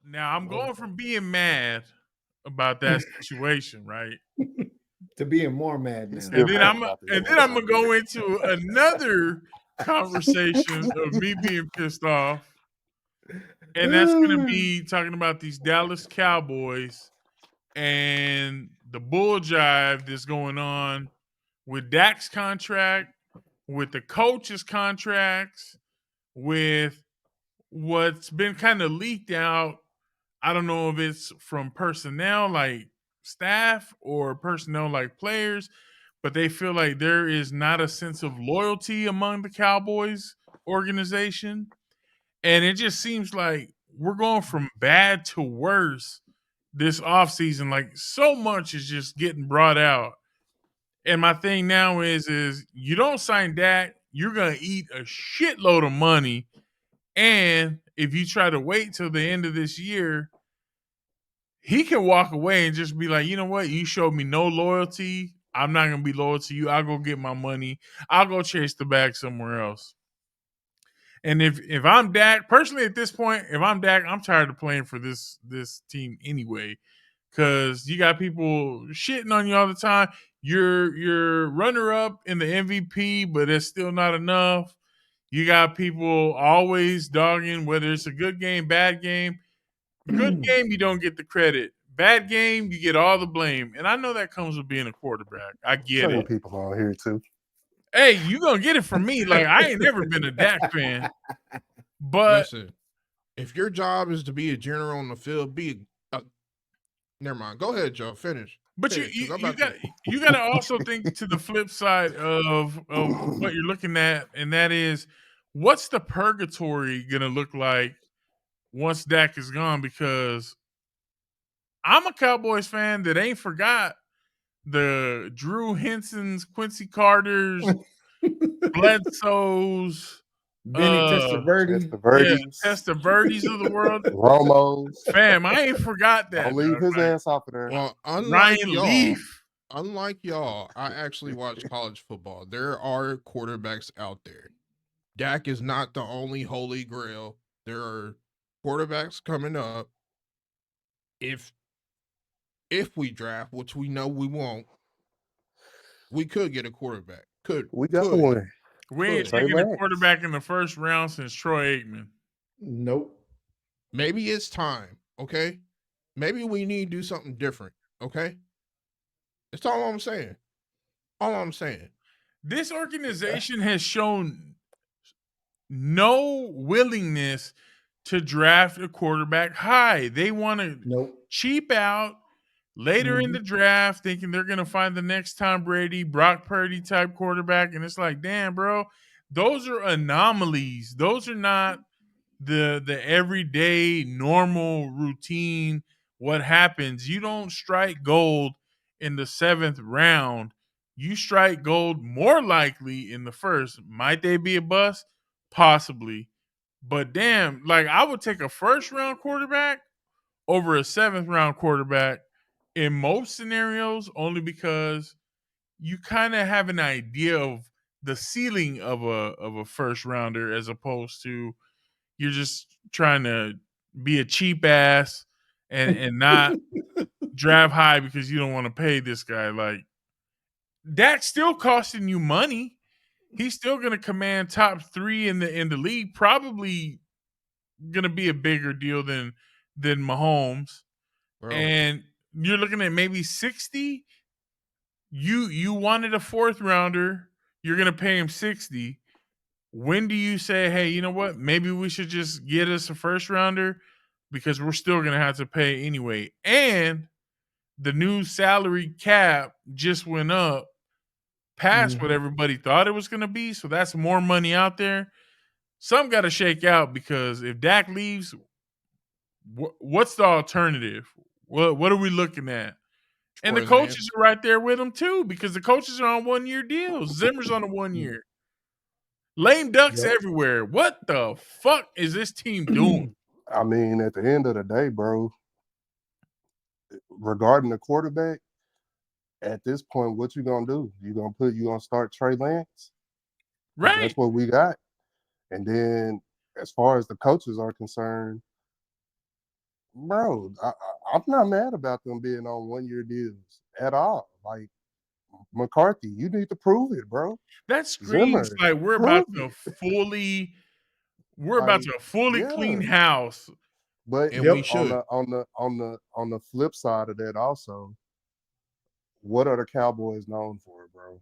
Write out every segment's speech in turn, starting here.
Now I'm going from being mad about that situation, right? To being more mad He's now. still And then mad I'm about the and then I'm situation. gonna go into another conversation of me being pissed off, and that's gonna be talking about these Dallas Cowboys and the bull jive that's going on with Dak's contract, with the coaches' contracts, with what's been kind of leaked out. I don't know if it's from personnel like staff or personnel like players, but they feel like there is not a sense of loyalty among the Cowboys organization. And it just seems like we're going from bad to worse this offseason. Like so much is just getting brought out. And my thing now is you don't sign Dak, you're gonna eat a shitload of money. And if you try to wait till the end of this year, he can walk away and just be like, you know what? You showed me no loyalty. I'm not gonna be loyal to you. I'll go get my money. I'll go chase the bag somewhere else. And if I'm Dak, personally at this point, if I'm Dak, I'm tired of playing for this team anyway. Cause you got people shitting on you all the time. You're runner up in the MVP, but it's still not enough. You got people always dogging whether it's a good game, bad game. Good game, you don't get the credit. Bad game, you get all the blame. And I know that comes with being a quarterback. I get Certain it. people on here too. Hey, you gonna get it from me. Like I ain't never been a Dak fan, but Listen, if your job is to be a general on the field, be a. Never mind. Go ahead, Joe. Finish. but you Finish, you, because I'm you about got to. you got to also think to the flip side of what you're looking at, and that is what's the purgatory gonna look like once Dak is gone? Because I'm a Cowboys fan that ain't forgot the Drew Hensons, Quincy Carters, Bledsoes, Vinny uh, Test Testaverde. the yeah, birdies, Testaverdes of the world. Romos. Fam, I ain't forgot Don't that, leave dog. his Like ass off of there. Well, Ryan Leaf. unlike y'all, I actually watch college football. There are quarterbacks out there. Dak is not the only holy grail. There are quarterbacks coming up. If we draft, which we know we won't, we could get a quarterback. We got one. We ain't Trey taking a Lance. quarterback in the first round since Troy Aikman. Nope. Maybe it's time. Okay, maybe we need to do something different. Okay, that's all I'm saying. All I'm saying. This organization has shown no willingness to draft a quarterback high. They want to Nope. cheap out later in Mhm. the draft, thinking they're going to find the next Tom Brady, Brock Purdy type quarterback. And it's like, damn, bro, those are anomalies. Those are not the everyday normal routine. What happens? You don't strike gold in the seventh round. You strike gold more likely in the first. Might they be a bust? Possibly. But damn, like I would take a first round quarterback over a seventh round quarterback in most scenarios, only because you kind of have an idea of the ceiling of a first rounder as opposed to you're just trying to be a cheap ass and not draft high because you don't want to pay this guy. Like that's still costing you money. He's still going to command top 3 in the league. Probably going to be a bigger deal than Mahomes. Bro, And you're looking at maybe 60. You wanted a fourth rounder. You're going to pay him 60. When do you say, hey, you know what? Maybe we should just get us a first rounder because we're still going to have to pay anyway. And the new salary cap just went up past what Mhm. everybody thought it was going to be. So that's more money out there. Some got to shake out because if Dak leaves, what's the alternative? What are we looking at? And the Troy coaches Lance. are right there with him too because the coaches are on 1 year deals. Zimmer's on a 1 year. Lame ducks Yep. everywhere. What the fuck is this team doing? I mean, at the end of the day, bro, regarding the quarterback, at this point, what you gonna do? You gonna start Trey Lance? Because Right. that's what we got. And then as far as the coaches are concerned, bro, I'm not mad about them being on 1-year deals at all. Like McCarthy, you need to prove it, bro. That screams Zimmer, like we're about prove to it. fully Like, clean yeah. house. But And we Yep. should. on the flip side of that, also, what are the Cowboys known for, bro?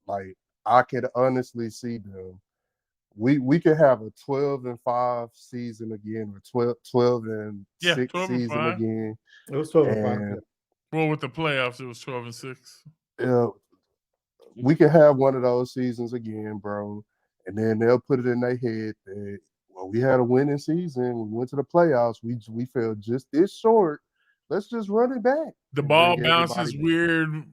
Like, I could honestly see them. We could have a 12-5 season again, or 12-6 12 and season 5. again, It was 12-5. and Yeah. Well, with the playoffs, it was 12 and 6. uh, we could have one of those seasons again, bro. And then they'll put it in their head that, well, we had a winning season. We went to the playoffs. We fell just this short. Let's just run it back The and ball bring everybody bounces back. weird.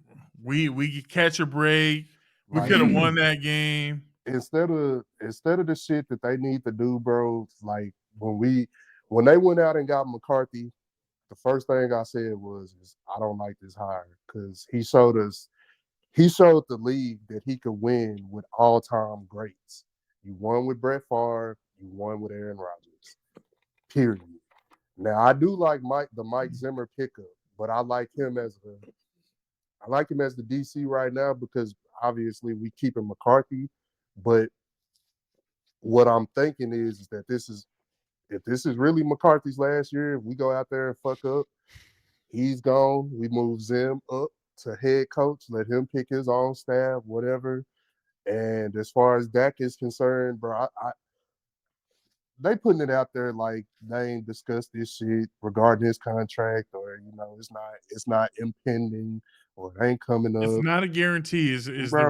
We could catch a break. We Like, could have won that game. instead of the shit that they need to do, bro. Like when they went out and got McCarthy, the first thing I said is I don't like this hire because he showed the league that he could win with all-time greats. You won with Brett Favre, you won with Aaron Rodgers. Period. Now I do like the Mike Zimmer pickup, but I like him as the DC right now because obviously we keeping McCarthy. But what I'm thinking is that if this is really McCarthy's last year, we go out there and fuck up, he's gone. We move Zim up to head coach, let him pick his own staff, whatever. And as far as Dak is concerned, bro, they putting it out there like they ain't discussed this shit regarding his contract, or it's not impending, or it ain't coming It's up, not a guarantee, is the bro. It's not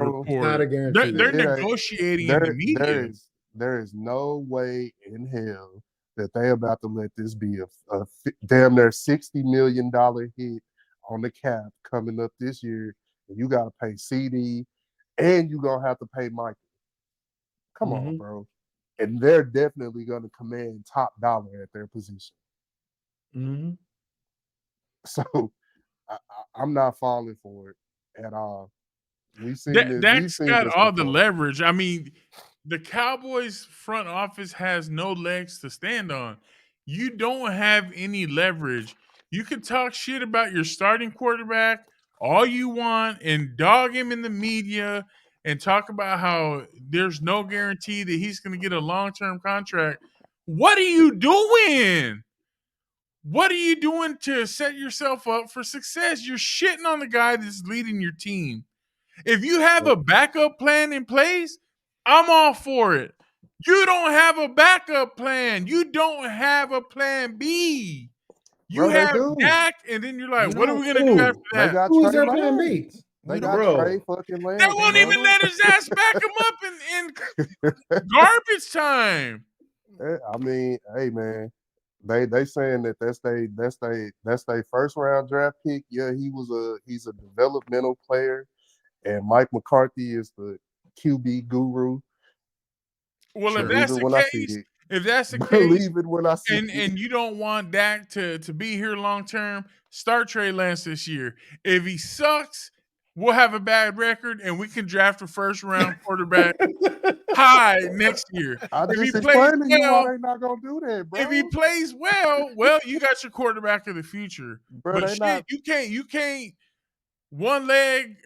a report. guarantee. They're It ain't. negotiating in the media. There is no way in hell that they about to let this be a damn near $60 million hit on the cap coming up this year, and you got to pay CD, and you gonna have to pay Mike. Come on, Mhm. bro. And they're definitely going to command top dollar at their position. Mhm. So I'm not falling for it at all. We've seen this. We've Dak's seen got this all the before. leverage. I mean, the Cowboys front office has no legs to stand on. You don't have any leverage. You can talk shit about your starting quarterback all you want and dog him in the media and talk about how there's no guarantee that he's going to get a long-term contract. What are you doing? What are you doing to set yourself up for success? You're shitting on the guy that's leading your team. If you have a backup plan in place, I'm all for it. You don't have a backup plan. You don't have a plan B. You Bro, they have do. Dak, and then you're You like, what are we don't. going to do after Who? They that? got Who is Trey their plan B? Lance. They We got don't. Trey Bro. fucking They Lance, won't bro. even let his ass back him up in garbage time. I mean, hey man, they saying that that's they first round draft pick. Yeah, he's a developmental player, and Mike McCarthy is the QB guru. Well, if Sure. Believe that's it the when I see case, it. if that's the case, Believe it when I see it. and you don't want Dak to be here long term, start Trey Lance this year. If he sucks, we'll have a bad record, and we can draft a first round quarterback high next year. I If he just plays explained to you why well, they not gonna do that, if he bro. plays well, you got your quarterback of the future. Bro, But they shit, not. you can't one leg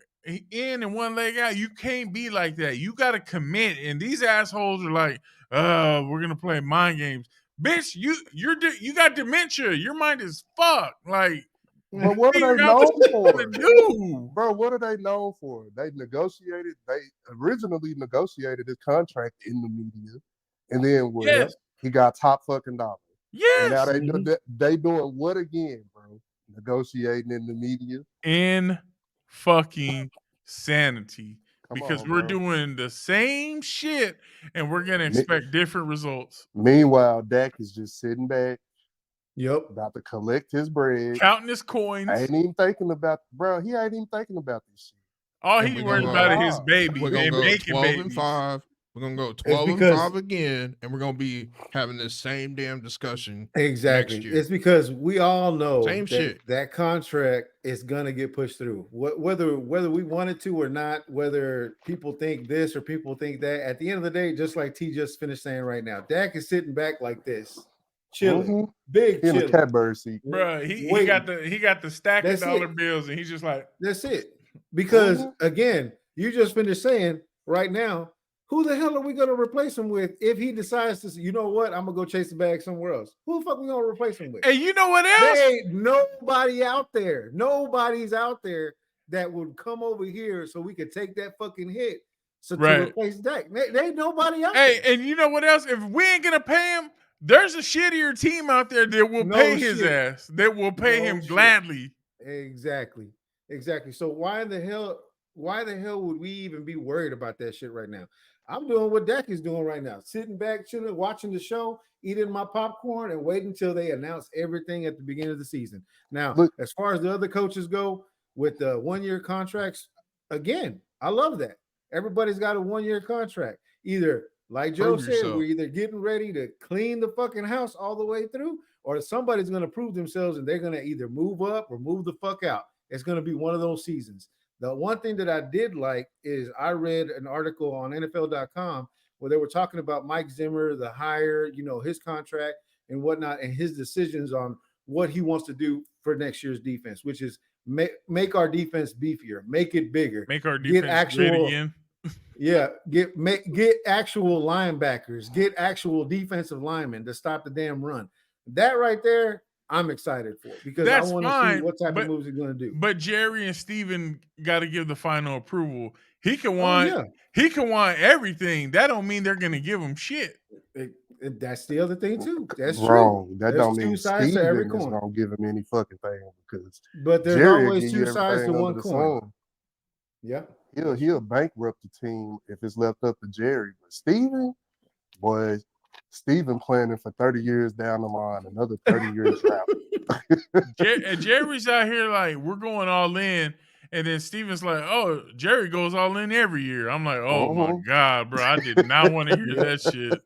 in and one leg out. You can't be like that. You got to commit. And these assholes are like, we're gonna play mind games, bitch. You got dementia. Your mind is fucked. Like, But what are figure they out what known you want for, to do. bro? What are they known for? They negotiated. They originally negotiated his contract in the media, and then what? Yes, Yep. He got top fucking dollar, and now yes. they doing what again, bro? Negotiating in the media. In fucking sanity. Come Because on, we're bro. doing the same shit and we're gonna Me- expect different results. Meanwhile, Dak is just sitting back, Yep. about to collect his bread. Counting his I coins. ain't even thinking about, bro. He ain't even thinking about this shit All And he's we're worried gonna at about is go. his all. We're baby gonna and go making 12 and babies. 5. We're gonna go It's 12 and because 5 again, and we're gonna be having this same damn discussion next exactly. year. It's because we all know Same that shit. that contract is gonna get pushed through. Whether we wanted to or not, whether people think this or people think that. At the end of the day, just like T just finished saying right now, Dak is sitting back like this. chilling, Mhm. big In the chilling. catbird seat. Bro, he Waiting. got the stack That's of dollar it. bills, and he's just like, That's it. Because Mhm. again, you just finished saying right now, who the hell are we going to replace him with if he decides to? You know what? I'm gonna go chase the bag somewhere else. Who the fuck we gonna replace him with? "Hey, you know what else?" There ain't nobody out there. Nobody's out there that would come over here so we could take that fucking hit. So to Right. replace Dak, there ain't nobody out Hey, there. and you know what else? If we ain't gonna pay him, there's a shittier team out there that will No pay his shit. ass. That will pay No him shit. gladly. Exactly. Exactly. So why the hell would we even be worried about that shit right now? I'm doing what Dak is doing right now. Sitting back, chilling, watching the show, eating my popcorn, and waiting until they announce everything at the beginning of the season. Now, Look, as far as the other coaches go with the 1-year contracts, again, I love that. Everybody's got a 1-year contract. Either, like Joe Prove said, yourself. we're either getting ready to clean the fucking house all the way through, or somebody's going to prove themselves and they're going to either move up or move the fuck out. It's going to be one of those seasons. The one thing that I did like is I read an article on NFL.com where they were talking about Mike Zimmer, the hire, his contract and whatnot, and his decisions on what he wants to do for next year's defense, which is make our defense beefier, make it bigger, Make our get defense great actual, again. get actual linebackers, get actual defensive linemen to stop the damn run. That right there, I'm excited for because I That's want to see fine, what type but of moves he's going to do. but Jerry and Steven got to give the final approval. He can Oh want yeah, he can want everything. That don't mean they're gonna give him shit. that's the other thing too. That's true. wrong. That There's don't two mean sides to every Steven is coin, gonna give him any fucking thing because but there's Jerry will always give two you sides to everything under one the coin. sun. Yeah, He'll bankrupt the team if it's left up to Jerry. But Steven, boy, Steven planning for 30 years down the line, another 30-year drought. Jerry's out here like, we're going all in, and then Steven's like, oh, Jerry goes all in every year. I'm like, oh my Mhm. God, bro, I did not want to hear Yeah. that shit.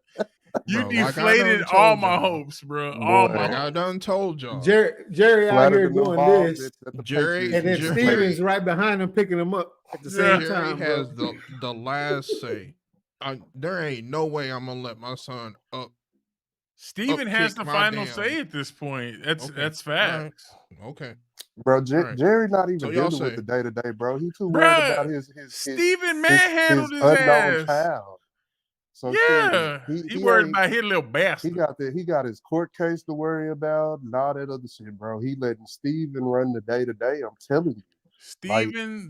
You Bro, like I deflated done all told my y'all. hopes, bro. All Boy, my Like I hopes. done told y'all. Jerry out flatter here than them doing balls this, that the Jerry- Patriots and then used to Jerry- play. Steven's right behind him picking him up at the Yeah. same Jerry time, has bro. the last say. There ain't no way I'm gonna let my son Steven has upkick the my final damn- say at this point. That's Okay. that's All right. facts. Okay. Bro, Right. Jerry not even So y'all dealing with say- the day-to-day, bro. He too worried about Bruh, his Steven manhandled his unknown ass. child. So Yeah. shit, He worried ain't- about his little he bastard. got his court case to worry about and all that other shit, bro. He letting Steven run the day-to-day. I'm telling you.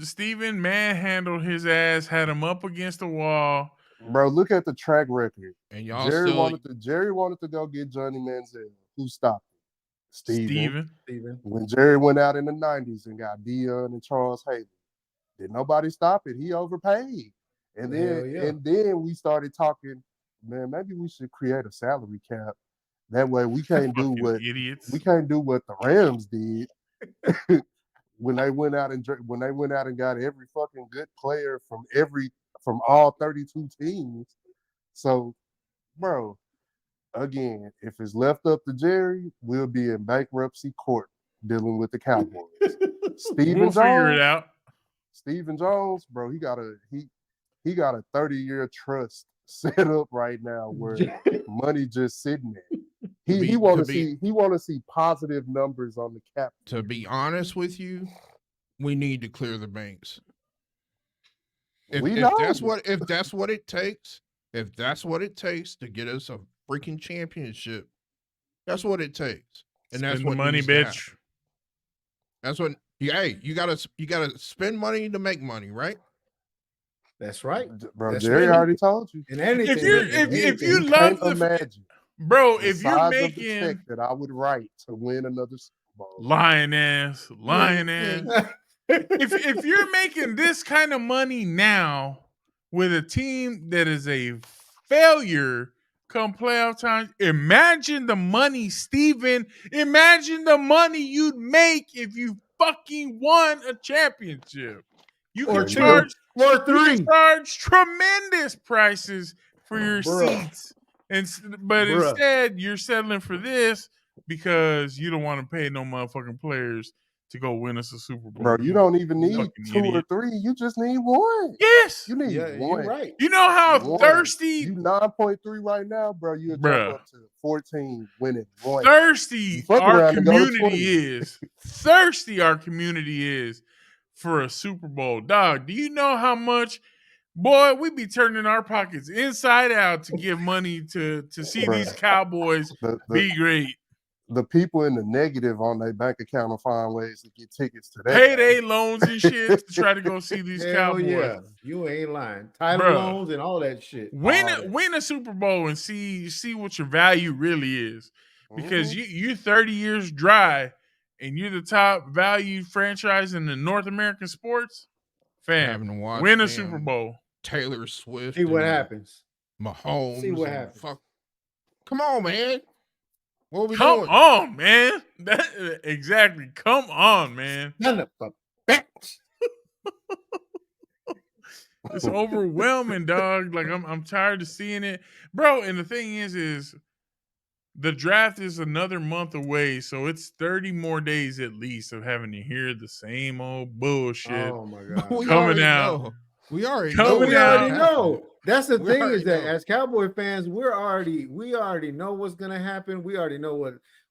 Steven manhandled his ass, had him up against the wall. Bro, look at the track record. And y'all Jerry still wanted to go get Johnny Manziel. Who stopped him? Steven. When Jerry went out in the 90s and got Dion and Charles Haley, did nobody stop it? He overpaid. And Hell yeah. then we started talking, man, maybe we should create a salary cap. That way we can't do Fucking what idiots. we can't do what the Rams did when they went out and got every fucking good player from all 32 teams. So, bro, again, if it's left up to Jerry, we'll be in bankruptcy court dealing with the Cowboys. We'll figure it out. Stephen Jones, bro, he got a 30-year trust set up right now where money just sitting there. He want to see positive numbers on the cap. To be honest with you, we need to clear the banks. If that's what it takes to get us a freaking championship, that's what it takes. And Spend that's the what money, needs to bitch. happen. That's what you gotta spend money to make money, right? That's right, bro. That's Jerry right. already told you. And anything, If you You love can't imagine, bro, the if you're size of the check making that I would write to win another Super Bowl. lying ass, Yeah. if you're making this kind of money now with a team that is a failure come playoff time, imagine the money, Steven. Imagine the money you'd make if you fucking won a championship. You or can two, charge or you can three. charge tremendous prices for your Bruh. seats. But Bruh. instead, you're settling for this because you don't want to pay no motherfucking players to go win us a Super Bowl. Bro, you don't even You need know- fucking 2 or idiot. 3. You just need 1. Yes. You need Yeah, you're 1. right. You know how 1. thirsty, You 9.3 right now, bro. You'll jump bruh, up to 14 winning 1. You thirsty fuck our around and go to community 20. is. Thirsty our community is for a Super Bowl. Dog, do you know how much, boy, we be turning our pockets inside out to give money to see Bruh. these Cowboys The be great. the people in the negative on their bank account will find ways to get tickets to that Payday game. loans and shit to try to go see these Hell Cowboys. yeah, you ain't lying. Title Bruh. loans and all that shit. Win All that. win a Super Bowl and see what your value really is. Because Mhm. you 30 years dry and you're the top valued franchise in the North American sports, Having to fam. watch Win a damn Super Bowl. Taylor Swift See what and happens. Mahomes. See what and happens. Fuck. Come on, man. What are we Come doing? on, man. Exactly. Come on, man. None of the bitch. It's overwhelming, dog. Like I'm tired of seeing it. Bro, and the thing is the draft is another month away, so it's 30 more days at least of having to hear the same old bullshit Oh my But god. we coming already out. know. We already Coming know. But we what's gonna already out. happen. know. That's the We thing already is that know. as Cowboy fans, we already know what's gonna happen. We already know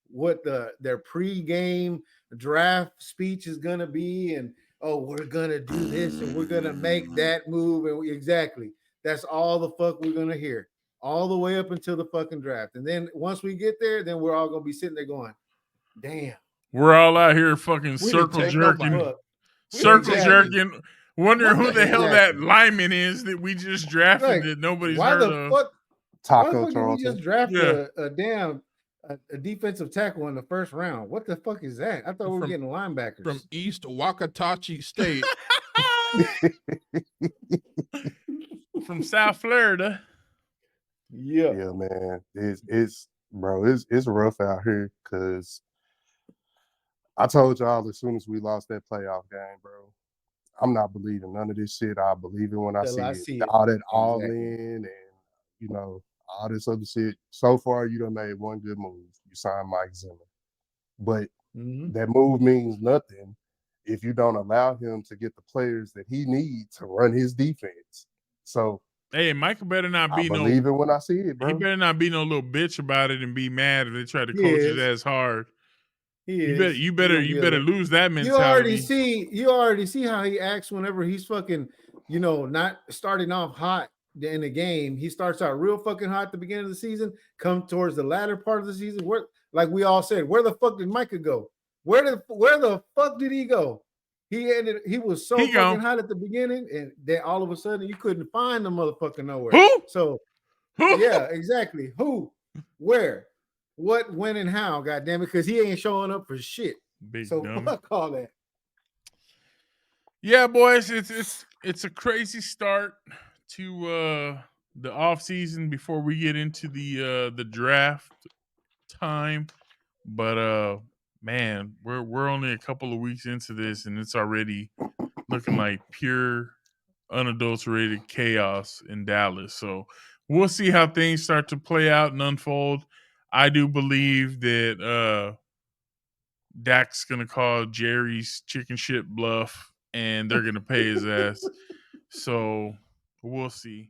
what their pregame draft speech is gonna be, and oh, we're gonna do this and we're gonna make that move, and exactly that's all the fuck we're gonna hear all the way up until the fucking draft. And then once we get there, then we're all gonna be sitting there going, damn, We're all out here fucking we didn't circle take jerking. no fuck. Circle Exactly. jerking, wondering who the hell that Exactly. lineman is that we just drafted Like, that nobody's why heard the of. fuck? Why the Taco fuck did we Charlton. just draft Yeah. a damn a defensive tackle in the first round? What the fuck is that? I thought we were From- getting linebackers. From East Wakatachi State. From South Florida. yeah. Yeah, man. It's bro, it's rough out here because I told y'all as soon as we lost that playoff game, bro, I'm not believing none of this shit. I believe it when I Till see I it. see it. All that all Exactly. in and all this other shit. So far, you done made one good move. You signed Mike Zimmer. But Mhm. that move means nothing if you don't allow him to get the players that he needs to run his defense. So Hey, Michael better not I be believe it when I see it, he bro. better not be no little bitch about it and be mad if they try to He coach his is. ass hard. He You is. better He gonna be a little- lose that You already mentality. see how he acts whenever he's fucking, not starting off hot in the game. He starts out real fucking hot at the beginning of the season, come towards the latter part of the season. Where, like we all said, where the fuck did Micah go? Where the fuck did he go? He was so He fucking gone. hot at the beginning, and then all of a sudden you couldn't find the motherfucker nowhere. Who? So Who? yeah, exactly. Who, where, what, when, and how, goddamn it, because he ain't showing up for shit. Big So dummy. fuck all that. Yeah, boys, it's a crazy start to the off season before we get into the draft time. But man, we're only a couple of weeks into this and it's already looking like pure unadulterated chaos in Dallas. So we'll see how things start to play out and unfold. I do believe that Dak's gonna call Jerry's chicken shit bluff and they're gonna pay his ass. So we'll see.